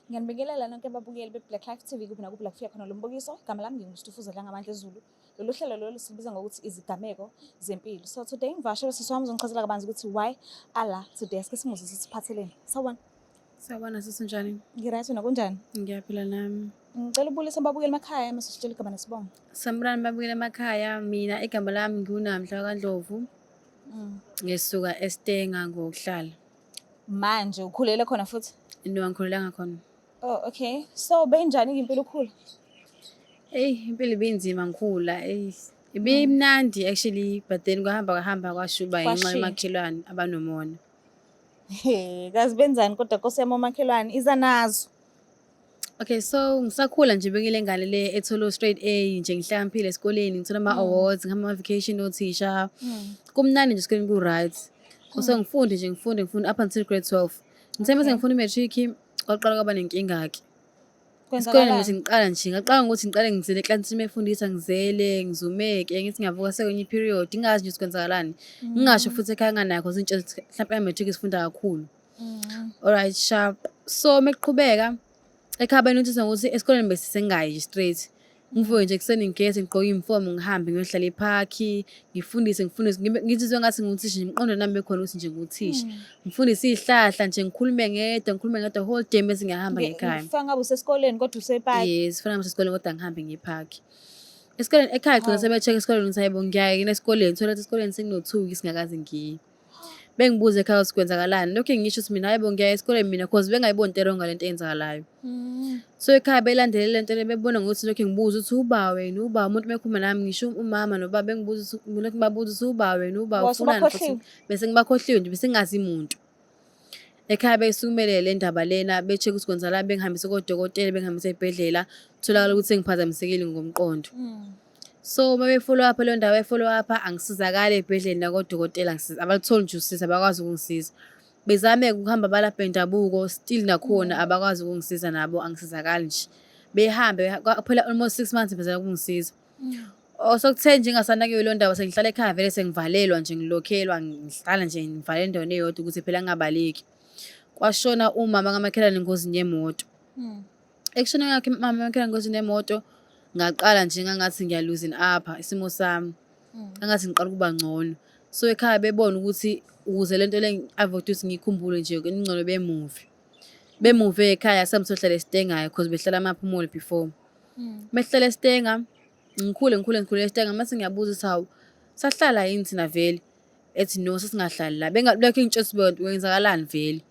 Ngiyanibingelela nonke ababukeli be-Black Life TV kuphi nakuphi la kufika khona lo mbukiso. Igama lami nginguStufuza Dlangamandla Zulu. Lolu hlelo lolu silibiza ngokuthi izigameko zempilo. So today ngivakashele usisi wami uzongichazela kabanzi ukuthi why ala today. Asike simuzwe ukuthi siphatheleni. Sawubona. Sawubona sisi njani? Ngirayithi wena kunjani? Ngiyaphila nami. Ngicela ubulisa ababukeli emakhaya mase sitshela igama nesibongo. Sanibonani babukela emakhaya, mina igama lami ngiuNamhla kaNdlovu. Ngisuka eStenga ngokuhlala. Manje ukhulele khona futhi? Ngikhulelanga khona. Oh okay. So benjani impilo ukhula? Impilo ibinzima ngikhula. Ibimnandi actually, but then kwahamba kwashuba ngenxa yomakhelwane abanomona. Kazi benzani kodwa Nkosi yami omakhelwane iza nazo? Okay, so ngisakhula nje bekile ngane le etholo straight A nje ngihlakaniphile esikoleni ngithola ama-awards ngihamba ama-vacation nothisha. Kumnandi nje esikoleni ku-right. So ngifunde up until grade 12. Ngithe mase ngifunda i-matric kwaqala kwaba nenkinga-ke. Esikoleni ngaqala ngokuthi ngiqale ngizele eklasini mefundisa ngizele ngizumeke ngithi ngiyavuka sekwenye i-period ngingazi nje kwenzakalani. Ngingasho futhi ekhaya nganakho zintsha mhlawumbe ama-matric sifunda kakhulu. Alright sharp. So mekuqhubeka ekhaya benothisa ukuthi esikoleni bese sengayi nje straight. Ngivuke nje ekuseni ngigeze ngigqoke i-uniform ngihambe ngiyohlala ephakhi ngifundise ngizizwe ngathi nguthisha imiqondo nami bekhona ukuthi nje nguthisha. Ngifundise izihlahla nje ngikhulume ngedwa whole day bese ngiyahamba ngekhaya. Ngifanga ngabe usesikoleni kodwa usephakhi? Yes, fana ngisesikoleni kodwa ngihambe ngephakhi. Esikoleni ekhaya gcina sebecheck esikoleni ukuthi hayibo ngiyaya esikoleni thola ukuthi esikoleni sekuno-2 singakaze ngiye. Bengibuza ekhaya ukuthi kwenzakalani. Lokho ngisho ukuthi mina hayibo ngiyaya esikoleni mina cause bengayiboni into wrong ngalento eyenzakalayo. So ekhaya belandele lento le bebona ngokuthi lokho ngibuza ukuthi uba wena uba umuntu mekhuluma nami ngisho umama nobaba bengibuza ukuthi lokho ngibabuza ukuthi uba wena uba ufunani futhi bese ngibakhohliwe nje bese ngingazi umuntu. Ekhaya besukumele le ndaba lena becheck ukuthi kwenzakala bengihambise kodokotela bengihambise esibhedlela tholakala ukuthi sengiphazamisekile ngomqondo. So follow up le ndawo follow up angisizakala esibhedlela nakodokotela abatholi nje usizo abakwazi ukungisiza. Bezame ukuhamba balapha endabuko still nakhona abakwazi ukungisiza nabo angisizakali nje. Behambe kwaphela almost 6 months bezama ukungisiza. Sokuthe nje ngingasanakiwe lo ndawo sengihlala ekhaya vele sengivalelwa nje ngilokhelwa ngihlala nje ngivalelwe endaweni eyodwa ukuthi phela ngingabaleki. Kwashona umama kamakhelwane engozini yemoto. Ekushona yakhe mama kamakhelwane engozini yemoto ngaqala nje ngathi ngiyalosing apha isimo sami. Angathi ngiqala kuba ngcono. So ekhaya bebona ukuthi ukuze lento le avoid ukuthi ngikhumbule nje ingcono bemuve ekhaya samsohlala eStenga because behlala amaphumulo before. Behlala eStenga ngikhule eStenga mase ngiyabuza ukuthi hawu sahlala yini thina vele ethi no sesingahlali la lokho ingitshela ukuthi kwenzakalani vele.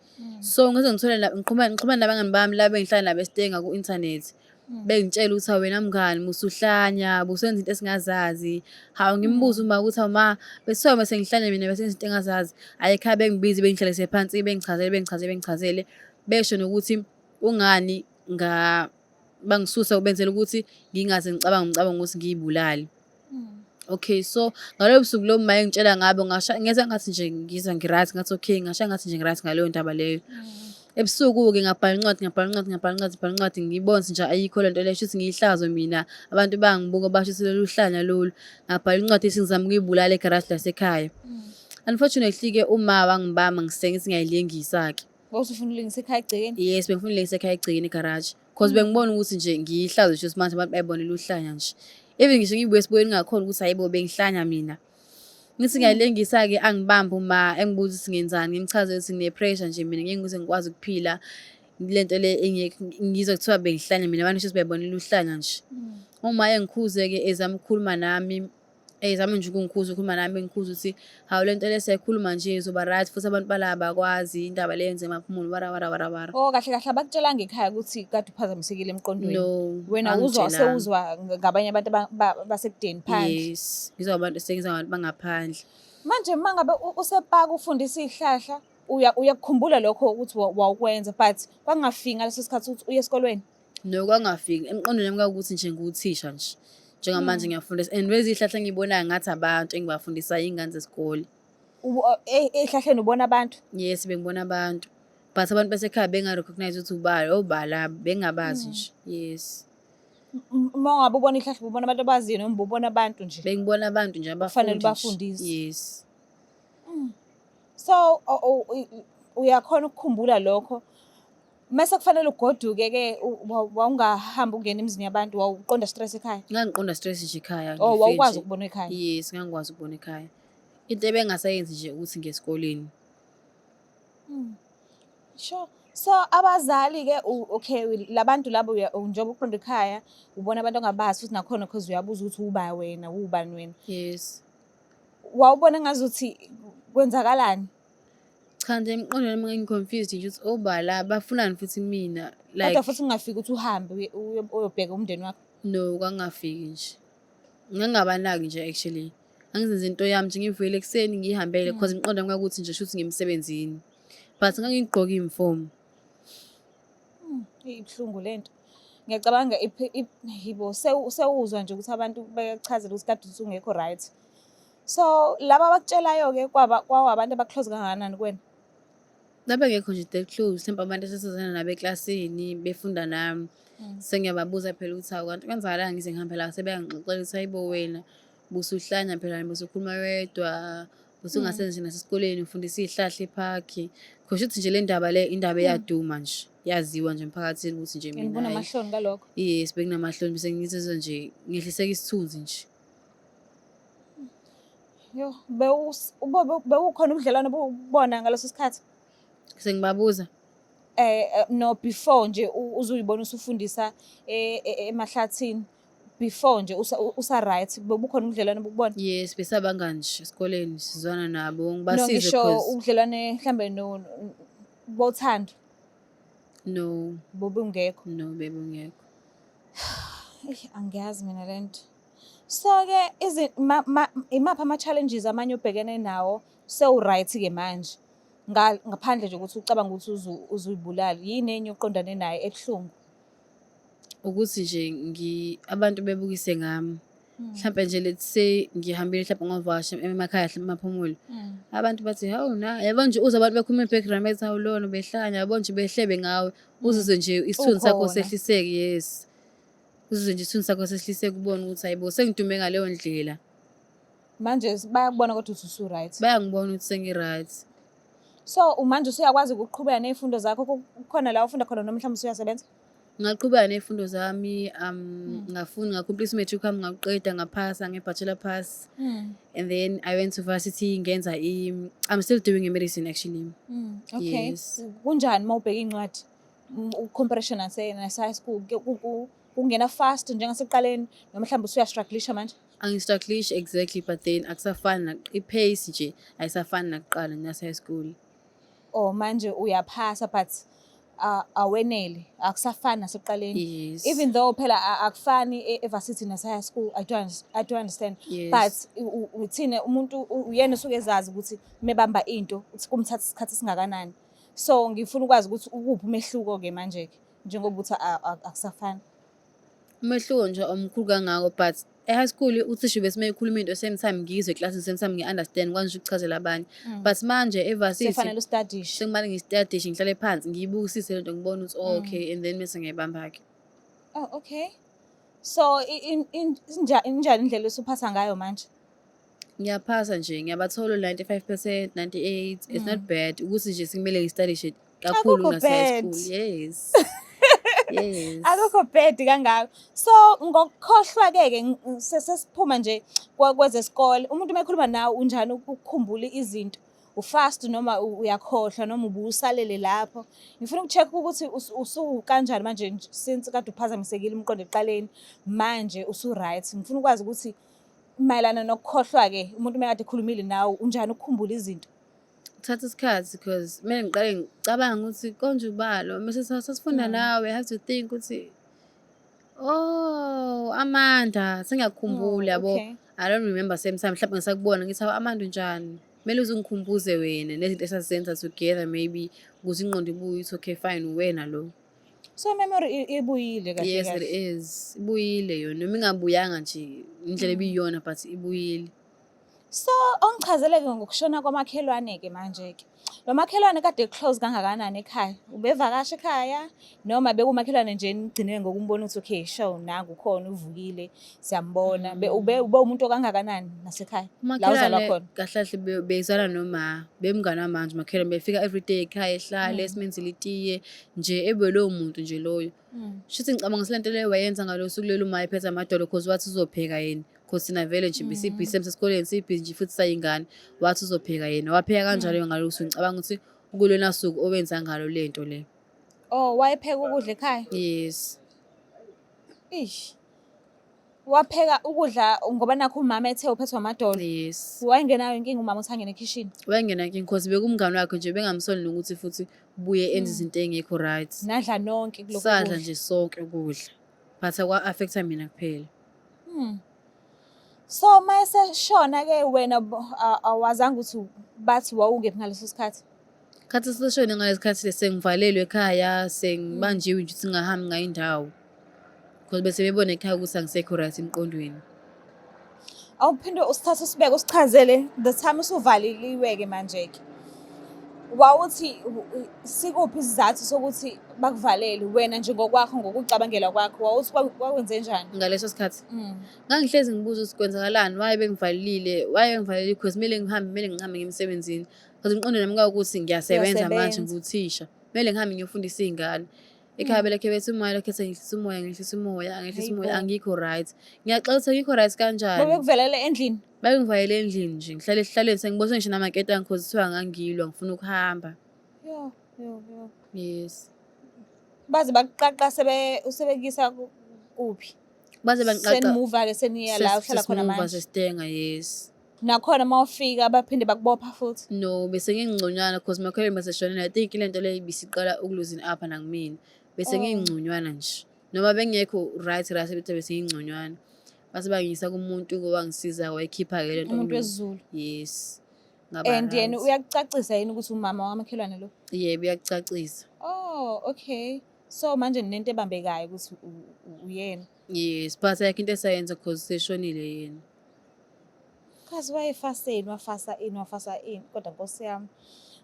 So ngize ngithole ngiqhumana nabangani bami la bengihlala nabo eStenga ku-internet. Bengitshela ukuthi wena mngani musuhlanya busenza into esingazazi. Hawu ngimbuza uma ukuthi awuma bese sengihlanya mina bese izinto engazazi. Ekhaya bengibizi bengihlalise phansi bengichazele besho nokuthi ungani bangisusa ubenzela ukuthi ngingaze ngicabanga ukuthi ngiyibulali. Okay, so ngalobo busuku lo mama engitshela ngabo ngeza ngathi nje ngizwa ngiright ngathi okay ngasho ngathi nje ngiright ngaleyo ndaba leyo. Ebusuku-ke ngabhala incwadi ngibona nje ayikho lento leyo ukuthi ngiyihlazo mina abantu bangibuka basho ukuthi lolu hlanya lolu ngabhala incwadi ethi ngizama ukuyibulala egarage lasekhaya. Unfortunately-ke uma wangibamba ngisengithi ngiyilengisa-ke. Ufuna ulungisa ekhaya egcekeni? Yes, bengifuna ulungisa ekhaya egcekeni egarage because bengibona ukuthi nje ngiyihlazo nje manje abantu bayibonela uhlanya nje. Even ngisho ngibuye esibuyeni ngakhona ukuthi hayibo bengihlanya mina. Ngithi ngiyalengisa-ke angibambe uma engibuza ukuthi ngenzani ngimchazele ukuthi ngine-pressure nje mina ngeke ngize ngikwazi ukuphila. Lento le ngizwa kuthiwa bengihlanya mina abantu nje bayibonela uhlanya nje. Uma engikhuze-ke ezama ukukhuluma nami ezama nje ukungikhuluma nami ngikhuza ukuthi hawu lento le siyayikhuluma nje izoba right futhi abantu balaba bakwazi indaba le yenze emaphumulo wara. Oh kahle abakutshelanga ekhaya ukuthi kade uphazamisekile emqondweni? No. Wena sewuzwa ngabanye abantu basekudeni phandle? Yes, ngizwa abantu sengiza abantu bangaphandle. Manje mangabe usepaka ufundisa izihlahla uyakukhumbula lokho ukuthi wawukwenza but kwangafiki ngaleso sikhathi ukuthi uye esikolweni? No, kwangafiki emqondweni wami kwakuthi nje nguthisha nje. Njengamanje ngiyafundisa and lezi zihlahla engibonayo ngathi abantu engibafundisayo ingane zesikole. Ezihlahleni ubona abantu? Yes, bengibona abantu. But abantu basekhaya bengarecognize ukuthi obala bengabazi nje. Yes. Uma ngabe ubona ihlahla ubona abantu abaziyo noma ubona abantu nje? Bengibona abantu nje abafundi. Kufanele bafundise. Yes. So uyakhona ukukhumbula lokho Mase kufanele ugoduke-ke wawungahamba ungena emizini yabantu, wawuqonda stress ekhaya? Ngangiqonda stress nje ekhaya Or ngife wawukwazi nje. ukubona ekhaya? Yes, ngangikwazi ukubona ekhaya. Into ebengasayenzi nje ukuthi ngesikoleni. Sure. So abazali-ke okay labantu labo njengoba uqonda ekhaya ubona abantu ongabazi futhi nakhona because uyabuza ukuthi uba wena ubani wena. Yes. Wawubona ngazuthi kwenzakalani? Cha nje emqondweni wami ngi-confused nje ukuthi obala bafunani futhi kumina. Kodwa Like futhi ungafiki ukuthi uhambe uyobheka umndeni wakho. no, kwangingafiki nje. Ngangingabanaki nje actually. Ngangizenza into yami nje ngivukele ekuseni ngihambele because emqondweni wami kwakuthi nje shuthi ngimsebenzini. But ngangigqoke iy'nifomu. Ibuhlungu lento. Ngiyacabanga yibo sewuzwa nje ukuthi abantu bekuchazela ukuthi kade uthi ungekho right. So laba abakutshelayo-ke kwawabantu aba-close kangakanani kuwena? Babengekho nje that close, hlampe abantu esesizana nabo eklasini befunda nami. Sengiyababuza phela ukuthi hawu kanti kwenzakalani ngize ngihambe la, sebeyangixoxela ukuthi hayibo wena busuhlanya phela busukhuluma wedwa, busungasenzi nasesikoleni ufundisa iy'hlahla ephakhi. Kushuthi nje le ndaba le indaba eyaduma nje, yaziwa nje emphakathini ukuthi nje And mina hhayi. bunamahloni ngalokho? Yes, bekunamahloni bese ngizizwa nje ngehliseka isithunzi nje. Yo, bewukhona ubudlelwano bubona ngaleso sikhathi? Sengibabuza. No, before nje uzuyibona usufundisa emahlathini, before nje usa-right, bebukhona ubudlelwano bokubona? Yes, besabangani nje esikoleni sizwana nabo No, ngibasize ngisho cause ubudlelwane mhlambe bothando no, bobungekho. no bebungekho. Angiyazi mina lento. So-ke imaphi ama-challenges amanye obhekene nawo sewu-right-ke manje? Ngaphandle nje ukuthi ucabanga ukuthi uzuyibulala, yini enye oqondane nayo ebuhlungu? Ukuthi nje abantu bebukise ngami. Mhlampe nje let's say ngihambile mhlampe ngovakasha emakhaya mhlampe emaphumulo. Abantu bathi hawu yabo nje uzwe abantu bekhuluma i-background bathi hawu lona behlanya, yabo nje behlebe ngawe. Uzizwe nje isithunzi sakho Ukhona. sehliseke, yes. Uzizwe nje isithunzi sakho sehliseke ubone ukuthi hayibo sengidume ngaleyo ndlela. Manje bayakubona kodwa ukuthi usu-right. Bayangibona ukuthi sengi-right. So manje usuyakwazi ukuqhubeka ney'fundo zakho, kukhona la ufunda khona noma mhlawumbe usuyasebenza? Ngaqhubeka ney'fundo zami, ngakhompletha i-matric wami ngakuqeda ngaphasa nge-bachelor pass. And then I went to varsity ngenza I'm still doing medicine actually. Okay. Yes. Kunjani uma ubheka iy'ncwadi? U-comparison nase-high school, kungena fast njengasekuqaleni noma mhlawumbe usuya-strugglisha manje? Angi-struggleish exactly, but then akusafani i-pace nje ayisafani nakuqala nase-high school. Or manje uyaphasa but awenele, akusafani nasekuqaleni. Yes. Even though phela akufani e-varsity nase-high school, I do understand. Yes. But uthine umuntu uyena osuke ezazi ukuthi mebamba into uthi kumthatha isikhathi esingakanani. So ngifuna ukwazi ukuthi ukuphi umehluko-ke manje-ke njengoba uthi akusafani. Umehluko nje omkhulu kangako, but e-high school uthisha besemeyikhuluma into same time ngizwe eklasini, same time ngi-understand ngikwazi ukuchazela abanye. But manje e-varsity Kufanele ustadishe. sekumele ngistadishe ngihlale phansi ngiyibukisise lento ngibone ukuthi okay, and then bese ngiyayibamba-ke. Oh, okay. So injani indlela esuphatha ngayo manje? Ngiyaphasa nje, ngiyabathola 95%, 98%. It's not bad. Ukuthi nje sekumele ngistadishe kakhulu Akukho nase-high bad. school. Yes. Yes. Akukho bad kangako. So ngokukhohlwa-ke sesiphuma nje kwezesikole. Umuntu uma ekhuluma nawe unjani ukukhumbula izinto? Ufast noma uyakhohlwa noma ubusalele lapho? Ngifuna uku-check ukuthi usukanjani manje since kade uphazamisekile umqondo ekuqaleni, manje usu-right. Ngifuna ukwazi ukuthi mayelana nokukhohlwa-ke umuntu uma kade ekhulumile nawe unjani ukukhumbula izinto? Kuthatha isikhathi because kumele ngiqale ngicabanga ukuthi konje ubalo mase sasifunda nawe, I have to think ukuthi oh Amanda sengiyakukhumbula yabo. Okay. I don't remember same time mhlawumbe ngisakubona ngithi hawu Amanda unjani, kumele uze ungikhumbuze wena nezinto esasizenza together maybe ukuze ingqondo ibuye ithi okay fine uwena lo. So memory ibuyile kahle Yes, it kahle. is. Ibuyile yona noma ingabuyanga nje indlela ebiyiyona but ibuyile. So ongichazeleke ngokushona kwamakhelwane-ke manje-ke. Lo makhelwane kade close kangakanani ekhaya? Ubevakasha ekhaya noma bekumakhelwane nje nigcinile ngokumbona ukuthi okay show nangu ukhona uvukile siyambona. Ube umuntu okangakanani nasekhaya? La uzalwa Umakhelwane khona. kahle kahle bezalwa noma bemngani wamanje umakhelwane befika everyday ekhaya ehlale simenzele itiye nje ebe lowo muntu nje loyo. Shuthi ngicabanga lento leyo wayenza ngalo suku lelo uma ephethe amadolo cause wathi uzopheka yena. Cause sina vele nje besibhizi semsesikoleni sibhizi nje futhi sayingane wathi uzopheka yena. Wapheka kanjalo ngalo suku ngicabanga ukuthi kulona suku owenza ngalo lento le. Oh, wayepheka ukudla ekhaya? Yes. Ish. Wapheka ukudla ngoba nakho umama ethe uphethwe amadolo. Yes. Wayengenayo inkinga umama uthi angene ekhishini. Wayengena inkinga cause bekumngani wakhe nje bengamsoli nokuthi futhi buye enze izinto engekho right. Nadla nonke kulokho Sadla kudla. nje sonke ukudla. But akwa-affecta mina kuphela. So mayeseshona ke wena awazange ukuthi bathi wawungephi ngaleso sikhathi? Khathi sishone ngalesikhathi lesi sengivalelwe ekhaya sengibanjiwe nje ukuthi singahambi ngayindawo. Because bese bebona ekhaya ukuthi angisekho right emqondweni. Awuphinde usithathe usibeke usichazele the time usuvaliliwe ke manje ke. Wawuthi sikuphi isizathu sokuthi bakuvalele wena nje ngokwakho ngokucabangela kwakho wawuthi wakwenze njani? Ngaleso sikhathi ngangihlezi ngibuza ukuthi kwenzakalani waye bengivalile because kumele ngihambe ngemsebenzini. Because emqondweni nami kwakuthi ngiyasebenza manje nguthisha. Kumele ngihambe ngiyofundisa izingane. Ekhaya belekhe bethi umoya lokho ngehlisa umoya angikho right. Ngiyaxoxa ukuthi ngikho right kanjani. Bekuvelele endlini. Bayengivalele endlini nje ngihlale esihlalweni sengibose ngisho namaketanga cause kuthiwa ngangilwa ngifuna ukuhamba. Yo. Yes. Baze bakuqaqa usebekisa kuphi? Baze bangiqaqa. Senimove ke seniya la uhlala khona Sesimuva manje. sesitenga yes. Nakhona mawufika baphinde bakubopha futhi. No bese ngingconywana cause makhelwane baseshonela I think lento le ibisiqala ukulosing up nakumina. Bese ngingconywana nje. Noma bengekho right bese ngingconywana. Base bangiyisa kumuntu owangisiza wayikhipha ke lento. Umuntu wesiZulu. Yes. And yena uyakucacisa yini ukuthi umama wamakhelwane lo? Yebo uyakucacisa. Oh, okay. So manje nento ebambekayo ukuthi uyena. Yes, but ayikho into esayenza cause seshonile yena. Kazi wafasa ini kodwa Nkosi yami.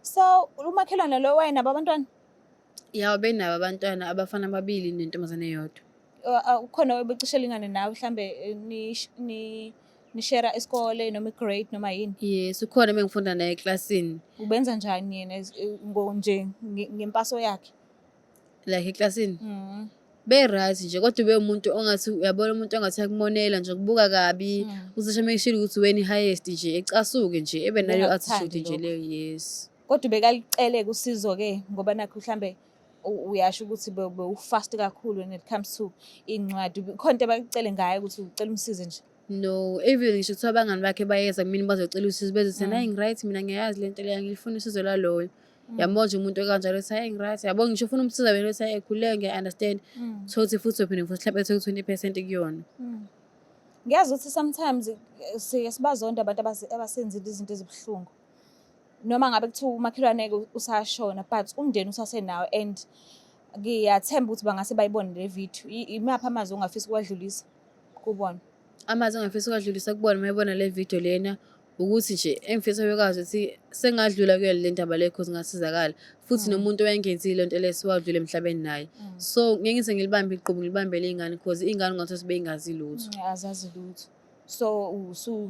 So umakhelwane lo wayenabo abantwana? Yabo benabo abantwana abafana ababili nentombazane eyodwa. Ukhona obecishe lingane nawe mhlambe ni share isikole noma igrade noma yini? Yes, ukhona bengifunda naye eclassini. Ubenza njani yena nje ngempaso yakhe? Like eclassini. Be-right nje kodwa ube umuntu ongathi uyabona umuntu ongathi akumonela nje kubuka kabi uzisho mekishilo ukuthi wena i-highest nje ecasuke nje ebe nayo attitude nje leyo yes. Kodwa bekalicele usizo ke ngoba nakho mhlambe uyasho ukuthi bewufast kakhulu when it comes to incwadi khona into bakucele ngayo ukuthi ucela umsize nje. No, even ngisho kuthiwa abangani bakhe bayeza kumina bazocela usizo bezothi hayi ngi-right mina ngiyazi lento leyo ngilifuna usizo laloyo. Yabona nje umuntu okanjalo ethi hayi ngi-right yabona ngisho ufuna umsiza wena ethi hayi khuleka ngiya-understand. Thothi futhi uphinde futhi mhlawumbe ethe 20% kuyona. Ngiyazi ukuthi sometimes siyasibazonda abantu abasenzile izinto ezibuhlungu. Noma ngabe kuthiwa umakhelwane-ke usashona but umndeni usasenawo and ngiyathemba ukuthi bangase bayibone le video. Imaphi amazwi ongafisa ukwadlulisa kubona? Amazwi engifisa ukwadlulisa kubona mayibona le video lena ukuthi nje engifisa bekwazi ukuthi sengadlula kuyo le ndaba le cause ngasizakala futhi nomuntu oyengenzile lento lesiwadlule emhlabeni naye. So ngeke ngize ngilibambe iqhubu ngilibambele ingane cause ingane ngathi beyingazi lutho. Azazi lutho. So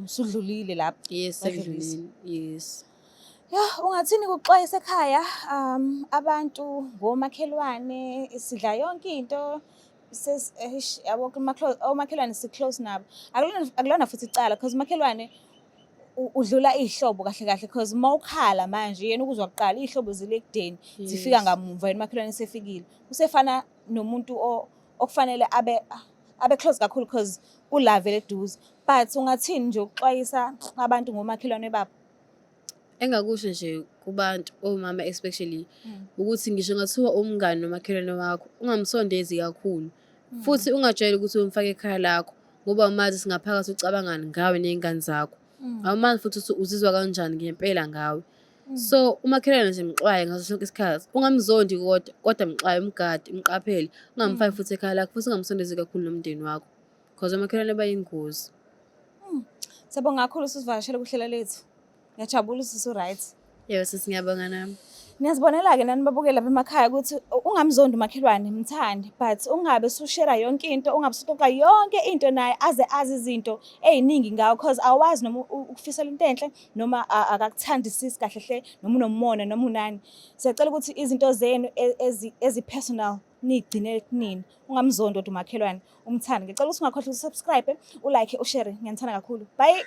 usudlulile lapha. Yes, sekudlulile. Yes. Ungathini kuxwayisa ekhaya abantu ngomakhelwane sidla yonke into yabo omakhelwane si-close nabo. Akulona futhi icala because umakhelwane udlula ihlobo kahle because mawukhala manje yena ukuzwa kuqala ihlobo zile kudeni zifika ngamuva yena umakhelwane sefikile. Usefana nomuntu okufanele abe close kakhulu because ulave leduze. But ungathini nje ukuxwayisa abantu ngomakhelwane babo? Engakusho nje kubantu omama especially ukuthi ngisho ngathiwa umngani nomakhelwane wakho ungamsondezi kakhulu futhi ungajwayeli ukuthi umfake ekhaya lakho ngoba umazi singaphakathi ucabangani ngawe nezingane zakho. Awumazi futhi uzizwa kanjani ngempela ngawe. So umakhelwane nje mxwaye ngaso sonke isikhathi. Ungamzondi kodwa mxwaye umgadi umqaphele ungamfaki futhi ekhaya lakho futhi ungamsondezi kakhulu nomndeni wakho because umakhelwane bayingozi. Sabonga kakhulu usivakashela kuhlela lethu. Ngiyajabula ukuthi right. Yebo sisi, ngiyabonga nami. Niyazibonela-ke nani babukeli lapha emakhaya ukuthi ungamzondi umakhelwane, mthande, but ungabe usushera yonke into, ungabe usuxoxa yonke into naye aze azi izinto ey'ningi ngawo, cause awazi noma ukufisela into enhle noma akakuthandisisi kahle hle, noma unomona noma unani. Siyacela ukuthi izinto zenu ezi-personal niy'gcinele kunina. Ungamzondi umakhelwane, umthande. Ngicela ukuthi ungakhohlwa ukusubscribe, ulike, ushare. Ngiyanithanda kakhulu. Bye.